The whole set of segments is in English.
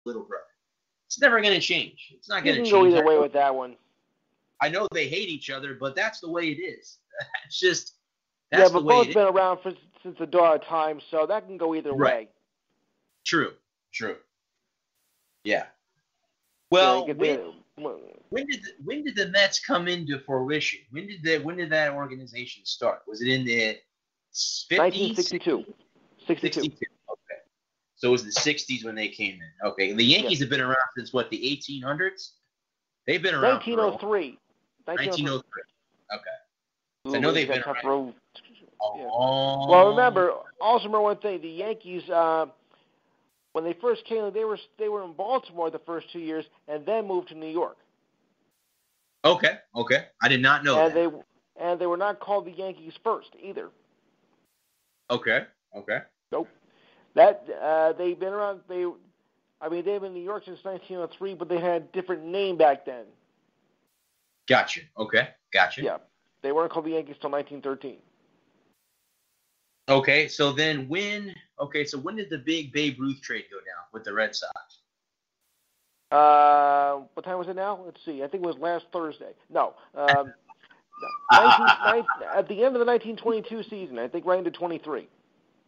little brother. It's never going to change. It's not You going to can go change. either way with that one. I know they hate each other, but that's the way it is. It's just Yeah, that's the but way both it been is. around since the dawn of time, so that can go either Right. way. True. Yeah. Yeah, Well, when did the Mets come into fruition? When did that organization start? Was it in the 50s? 1962. 62. Okay. So it was the 60s when they came in. Okay. The Yankees have been around since what, the 1800s? They've been around 1903. 1903. Okay. So I Ooh, know they've been tough around road. a Yeah. long. Well, remember one thing: the Yankees, when they first came, they were in Baltimore the first 2 years, and then moved to New York. Okay. I did not know that. And they were not called the Yankees first either. Okay. Nope. That they've been around. They've been in New York since 1903, but they had a different name back then. Gotcha. Okay. Gotcha. Yeah, they weren't called the Yankees till 1913. Okay. So when did the big Babe Ruth trade go down with the Red Sox? What time was it now? Let's see. I think it was last Thursday. No. 19, at the end of the 1922 season, I think right into 23.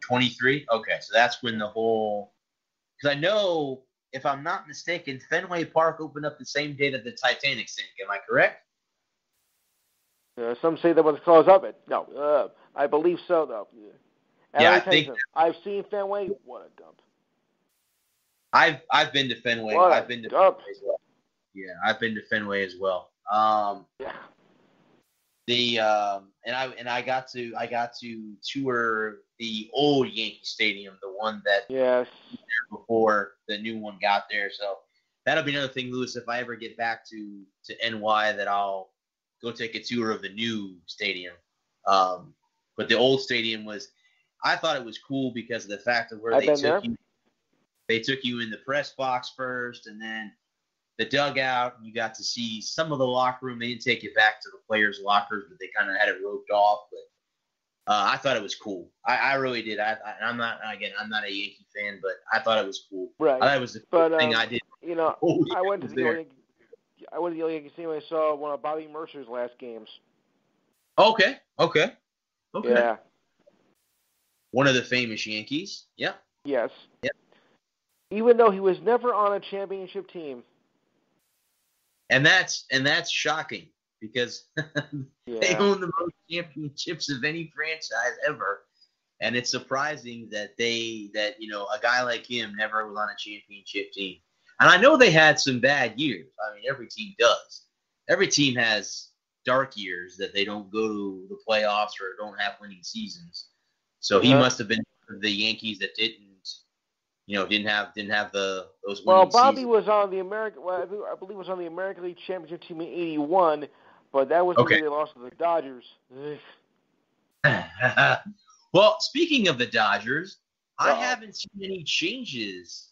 23? Okay, so that's when the whole – because I know, if I'm not mistaken, Fenway Park opened up the same day that the Titanic sank. Am I correct? Some say that was the cause of it. No, I believe so, though. And Yeah, I think – I've seen Fenway. What a dump. I've been to Fenway. I've been to Fenway as well. Yeah, I've been to Fenway as well. Yeah. And I got to tour the old Yankee Stadium, the one that yes was there before the new one got there. So that'll be another thing, Lewis. If I ever get back to NY, that I'll go take a tour of the new stadium. But the old stadium I thought it was cool because of the fact of where they took you. They took you in the press box first, and then the dugout. You got to see some of the locker room. They didn't take you back to the players' lockers, but they kind of had it roped off. But I thought it was cool. I really did. I'm not a Yankee fan, but I thought it was cool. Right. I thought it was the cool thing I did. I went to the Yankee Stadium. I saw one of Bobby Mercer's last games. Okay. Yeah. One of the famous Yankees. Yep. Yes. Yep. Even though he was never on a championship team. And that's shocking because they own the most championships of any franchise ever. And it's surprising that a guy like him never was on a championship team. And I know they had some bad years. I mean, every team does. Every team has dark years that they don't go to the playoffs or don't have winning seasons. So he must have been the Yankees that didn't have those winning Well, Bobby seasons. was on the I believe was on the American League Championship team in '81, but that was the year they lost to the Dodgers. Well, speaking of the Dodgers, I haven't seen any changes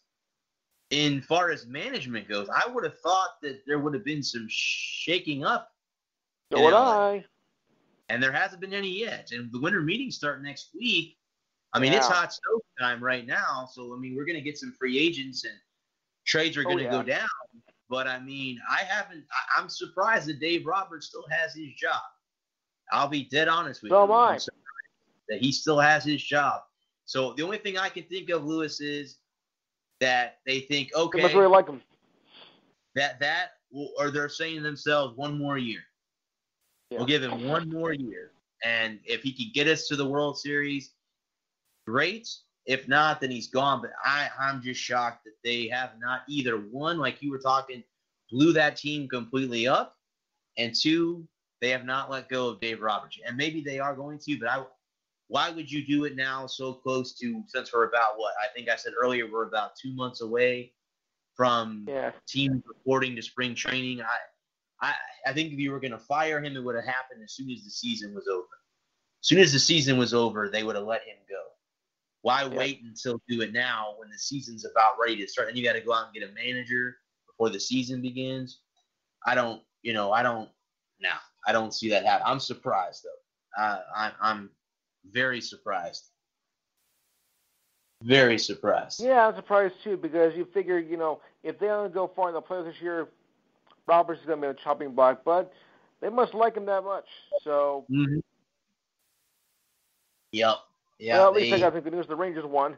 in far as management goes. I would have thought that there would have been some shaking up. So would I. And there hasn't been any yet. And the winter meetings start next week. I mean, it's hot stove time right now. So, I mean, we're going to get some free agents and trades are going to go down. But, I mean, I'm surprised that Dave Roberts still has his job. I'll be dead honest with you. I'm surprised that he still has his job. So, the only thing I can think of, Lewis, is that they think, okay, they must really like him. Or they're saying to themselves, one more year. Yeah. We'll give him one more year. And if he could get us to the World Series, great. If not, then he's gone. But I'm just shocked that they have not either, one, like you were talking, blew that team completely up, and two, they have not let go of Dave Roberts. And maybe they are going to, but why would you do it now so close to, since we're about I think I said earlier, we're about 2 months away from teams reporting to spring training. I think if you were going to fire him, it would have happened as soon as the season was over. As soon as the season was over, they would have let him go. Why wait until do it now when the season's about ready to start? And you got to go out and get a manager before the season begins. I don't see that happen. I'm surprised, though. I'm very surprised. Very surprised. Yeah, I'm surprised too because you figure, if they only go far in the playoffs this year, Roberts is going to be a chopping block, but they must like him that much. So, Yep. Yeah. well, at least I got the good news. The Rangers won.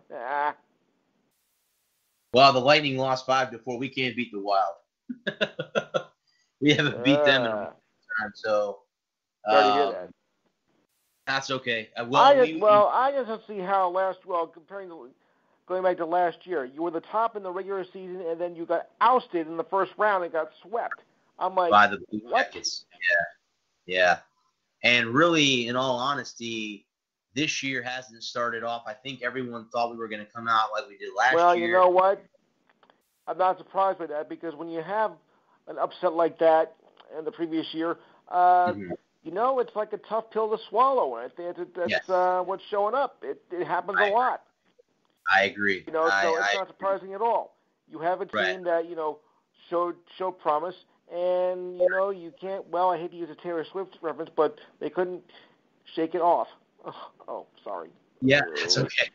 Well, the Lightning lost 5-4. We can't beat the Wild. We haven't beat them in a long time, so sorry to hear that. That's okay. I just don't see how going back to last year, you were the top in the regular season, and then you got ousted in the first round and got swept. I'm like, by the Blue what? Jackets. Yeah. And really, in all honesty, this year hasn't started off. I think everyone thought we were going to come out like we did last year. Well, you know what? I'm not surprised by that because when you have an upset like that in the previous year, it's like a tough pill to swallow. I think that's what's showing up. It happens a lot. I agree. So it's not surprising at all. You have a team that showed promise, and you can't. Well, I hate to use a Taylor Swift reference, but they couldn't shake it off. Oh, sorry. Yeah, that's okay.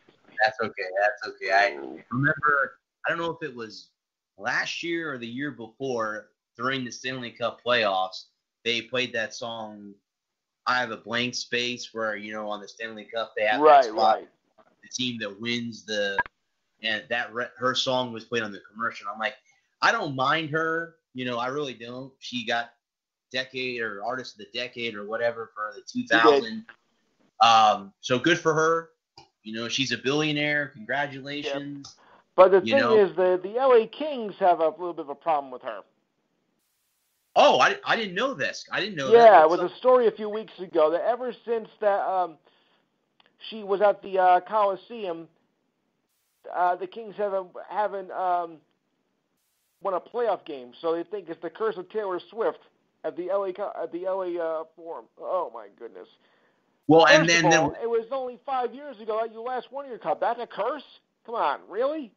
I remember. I don't know if it was last year or the year before during the Stanley Cup playoffs. They played that song, "I Have a Blank Space," where on the Stanley Cup they have that spot. The team that wins her song was played on the commercial. I'm like, I don't mind her, I really don't. She got decade or artist of the decade or whatever for the 2000. So good for her. She's a billionaire. Congratulations. Yep. But the thing is, the LA Kings have a little bit of a problem with her. Oh, I didn't know this. I didn't know that. Yeah, it was a story a few weeks ago that ever since that she was at the Coliseum, the Kings haven't won a playoff game, so they think it's the curse of Taylor Swift at the LA Forum. Oh my goodness! Well, First of all, it was only 5 years ago that you last won your cup. That's a curse? Come on, really?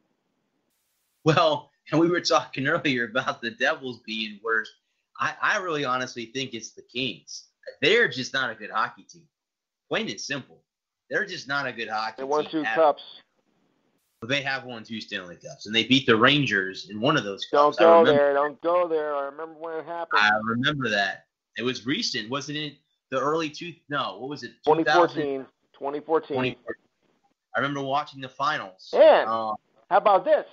Well, and we were talking earlier about the Devils being worse. I really honestly think it's the Kings. They're just not a good hockey team. Plain and simple. They're just not a good hockey team. They won 2 cups. They have won 2 Stanley Cups, and they beat the Rangers in one of those cups. Don't go there. I remember when it happened. I remember that. It was recent. Wasn't it the early what was it? 2014. I remember watching the finals. And how about this?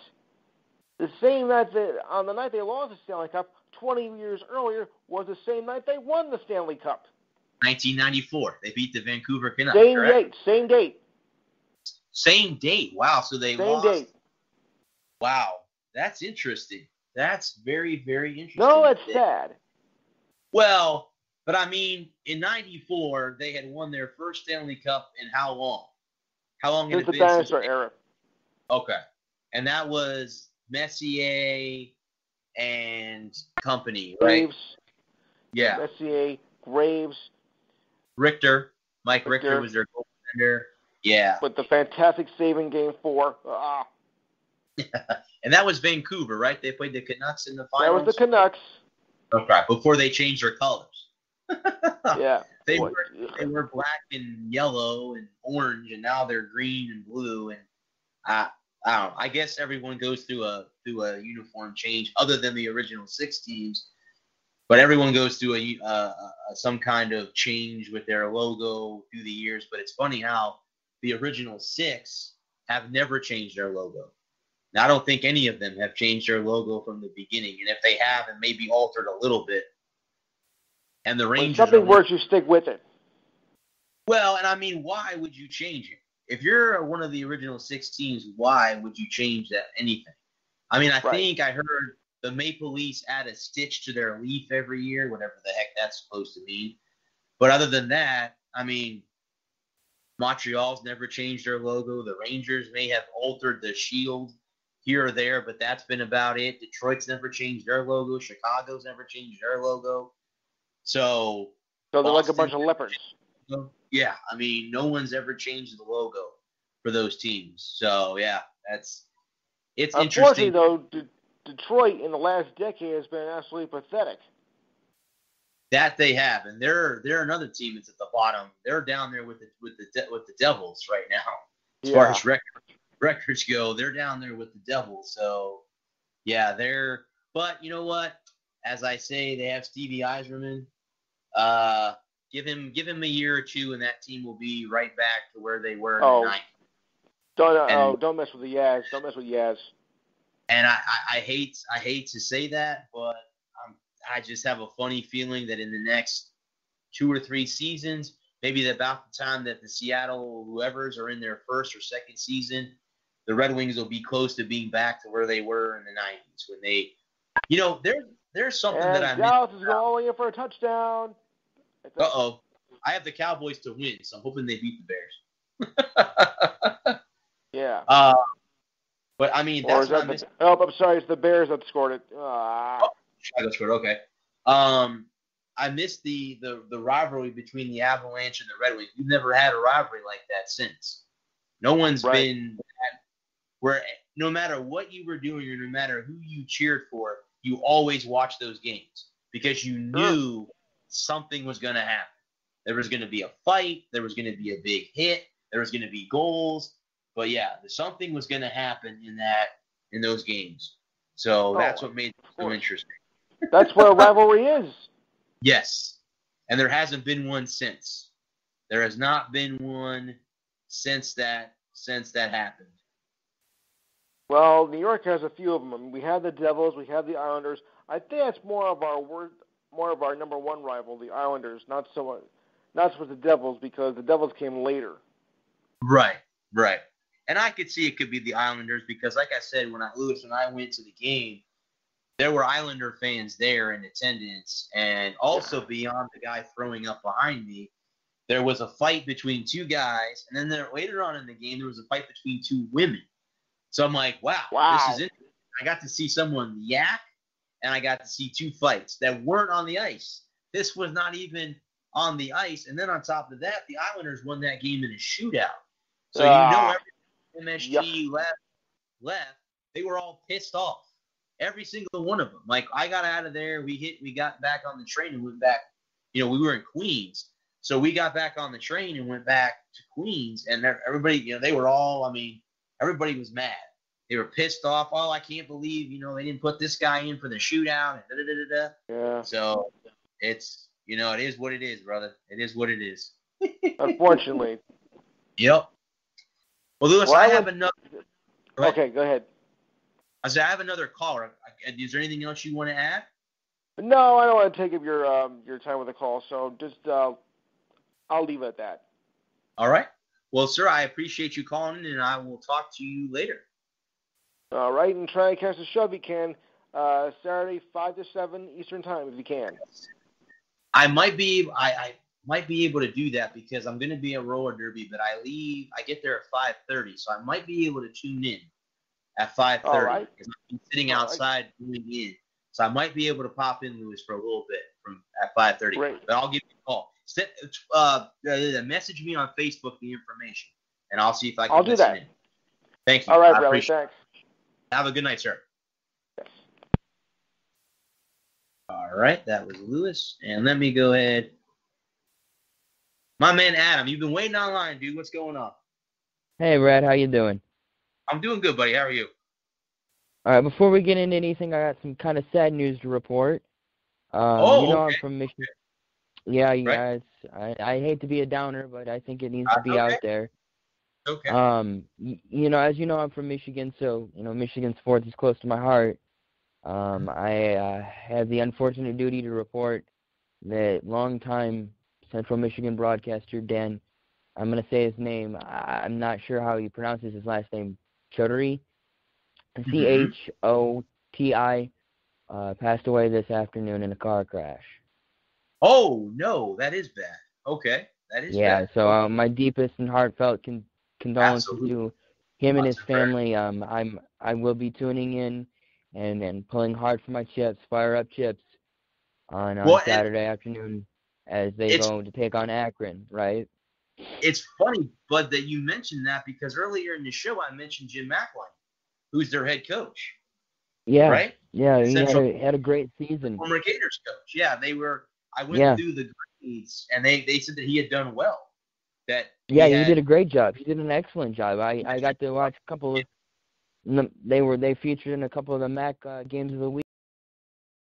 The same night on the night they lost the Stanley Cup, 20 years earlier, was the same night they won the Stanley Cup. 1994. They beat the Vancouver Canucks. Same date. Wow. So they lost. Same date. Wow. That's interesting. That's very, very interesting. No, it's sad. Well, but I mean, in 94, they had won their first Stanley Cup in how long? How long had it been? Since the dinosaur era. Okay. And that was Messier and company, right? Graves. Yeah. Messier, Graves. Richter. Mike Richter was their goaltender. Yeah. With the fantastic save in Game 4. And that was Vancouver, right? They played the Canucks in the finals? That was the Canucks. Okay. Before they changed their colors. Yeah. They were black and yellow and orange, and now they're green and blue. And I don't know. I guess everyone goes through a uniform change, other than the original 6 teams. But everyone goes through some kind of change with their logo through the years. But it's funny how the original 6 have never changed their logo. Now, I don't think any of them have changed their logo from the beginning. And if they have, and maybe altered a little bit. And the Rangers. When something works, you stick with it. Well, and I mean, why would you change it? If you're one of the original 6 teams, why would you change anything? I mean, I think I heard the Maple Leafs add a stitch to their leaf every year, whatever the heck that's supposed to mean. But other than that, I mean, Montreal's never changed their logo. The Rangers may have altered the shield here or there, but that's been about it. Detroit's never changed their logo. Chicago's never changed their logo. So they're like a bunch of leopards. Yeah, I mean, no one's ever changed the logo for those teams. So, yeah, it's interesting. Unfortunately, though, Detroit in the last decade has been absolutely pathetic. That they have, and they're another team that's at the bottom. They're down there with the Devils right now as far as record. records go, they're down there with the Devils. So, yeah, but you know what? As I say, they have Stevie Yzerman. Give him a year or two, and that team will be right back to where they were in the 90s. Don't mess with the Yaz. Don't mess with Yaz. And I hate to say that, but I just have a funny feeling that in the next 2 or 3 seasons, maybe about the time that the Seattle whoever's are in their first or second season, the Red Wings will be close to being back to where they were in the 90s when they, there's something that I missed. Dallas is going in for a touchdown. Uh-oh. I have the Cowboys to win, so I'm hoping they beat the Bears. Yeah. But, I mean, that's what I missed. I'm sorry. It's the Bears that scored it. Chicago scored. Okay. I missed the rivalry between the Avalanche and the Red Wings. We've never had a rivalry like that since. No one's been where no matter what you were doing or no matter who you cheered for, you always watched those games because you knew something was going to happen. There was going to be a fight. There was going to be a big hit. There was going to be goals. But, yeah, something was going to happen in those games. So that's what made it so interesting. That's where rivalry is. Yes. And there hasn't been one since. There has not been one since that happened. Well, New York has a few of them. I mean, we have the Devils, we have the Islanders. I think that's more of our number one rival, the Islanders, not so much the Devils because the Devils came later. Right. And I could see it could be the Islanders because, like I said, when I went to the game, there were Islander fans there in attendance, and also beyond the guy throwing up behind me, there was a fight between 2 guys, and then later on in the game, there was a fight between 2 women. So I'm like, wow. This is interesting. I got to see someone yak, and I got to see 2 fights that weren't on the ice. This was not even on the ice, and then on top of that, the Islanders won that game in a shootout. So every MSG left, they were all pissed off. Every single one of them. Like, I got out of there. We got back on the train and went back. We were in Queens. So we got back on the train and went back to Queens. And everybody, they were all, everybody was mad. They were pissed off. Oh, I can't believe, they didn't put this guy in for the shootout. And da-da-da-da-da. Yeah. So it's, it is what it is, brother. It is what it is. Unfortunately. Yep. Well, Lewis, I have another. Okay, go ahead. I said I have another caller. Is there anything else you want to add? No, I don't want to take up your time with the call. So just I'll leave it at that. All right. Well, sir, I appreciate you calling in, and I will talk to you later. All right, and try and catch the show if you can. Saturday, 5 to 7 Eastern Time, if you can. I might be able to do that because I'm going to be at roller derby, but I get there at 5:30, so I might be able to tune in at 5:30 because I'm sitting outside doing in. So I might be able to pop in, Lewis, for a little bit at 5:30. Great. But I'll give you a call. Message me on Facebook the information, and I'll see if I can listen in. Thank you. All right, Bradley. Thanks. Have a good night, sir. Yes. All right, that was Lewis. And let me go ahead. My man Adam, you've been waiting online, dude. What's going on? Hey, Brad. How you doing? I'm doing good, buddy. How are you? All right, before we get into anything, I got some kind of sad news to report. I'm from Michigan. Yeah, you guys. I hate to be a downer, but I think it needs to be out there. Okay. As you know, I'm from Michigan, so Michigan sports is close to my heart. I have the unfortunate duty to report that longtime Central Michigan broadcaster Dan, I'm going to say his name. I'm not sure how he pronounces his last name. Choturi, Choti, passed away this afternoon in a car crash. Oh, no, that is bad. Okay, that is bad. Yeah, so my deepest and heartfelt condolences to him and his family. I will be tuning in and pulling hard for my Chips, Fire Up Chips, on Saturday afternoon as they go to take on Akron, right? It's funny, Bud, that you mentioned that because earlier in the show I mentioned Jim McElwain, who's their head coach. Yeah. Right? Yeah, he had a great season. Former Gators coach. Yeah, I went through the grades, and they said that he had done well. That Yeah, he did a great job. He did an excellent job. I got to watch a couple of. They featured in a couple of the MAC games of the week.